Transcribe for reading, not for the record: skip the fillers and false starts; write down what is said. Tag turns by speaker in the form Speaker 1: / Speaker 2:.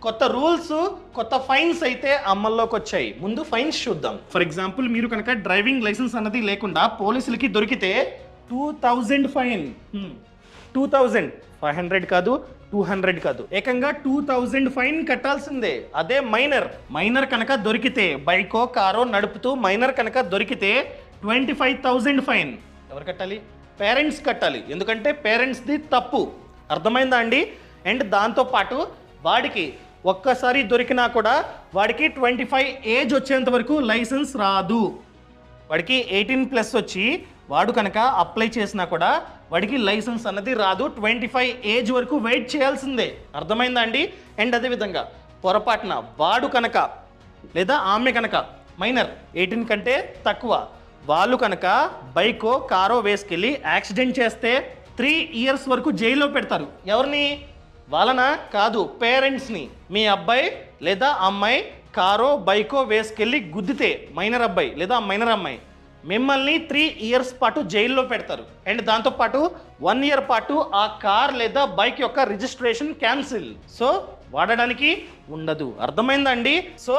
Speaker 1: కొత్త రూల్స్, కొత్త ఫైన్స్ అయితే అమల్లోకి వచ్చాయి. ముందు ఫైన్స్ చూద్దాం. ఫర్ ఎగ్జాంపుల్, మీరు కనుక డ్రైవింగ్ లైసెన్స్ అన్నది లేకుండా పోలీసులకి దొరికితే 2000 ఫైన్. 2500 కాదు, 200 కాదు, ఏకంగా 2000 ఫైన్ కట్టాల్సిందే. అదే మైనర్ కనుక దొరికితే, బైకో కారో నడుపుతూ మైనర్ కనుక దొరికితే 25,000 ఫైన్. ఎవరు కట్టాలి? పేరెంట్స్ కట్టాలి. ఎందుకంటే పేరెంట్స్ది తప్పు. అర్థమైందా అండి? అండ్ దాంతోపాటు వాడికి ఒక్కసారి దొరికినా కూడా వాడికి 25 ఏజ్ వచ్చేంత వరకు లైసెన్స్ రాదు. వాడికి 18+ వచ్చి వాడు కనుక అప్లై చేసినా కూడా వాడికి లైసెన్స్ అన్నది రాదు. 25 ఏజ్ వరకు వెయిట్ చేయాల్సిందే. అర్థమైందా అండి? అండ్ అదేవిధంగా పొరపాటున వాడు కనుక లేదా ఆమె కనుక మైనర్ 18 కంటే తక్కువ వాళ్ళు కనుక బైకో కారో వేసుకెళ్ళి యాక్సిడెంట్ చేస్తే 3 ఇయర్స్ వరకు జైల్లో పెడతారు. ఎవరిని? వాళ్ళనా? కాదు, పేరెంట్స్ని. మీ అబ్బాయి లేదా అమ్మాయి కారో బైకో వేసుకెళ్ళి గుద్దితే మైనర్ అబ్బాయి లేదా మైనర్ అమ్మాయి, మిమ్మల్ని 3 ఇయర్స్ పాటు జైల్లో పెడతారు. అండ్ దాంతోపాటు 1 ఇయర్ పాటు ఆ కార్ లేదా బైక్ యొక్క రిజిస్ట్రేషన్ క్యాన్సిల్. సో వాడడానికి ఉండదు. అర్థమైందండి? సో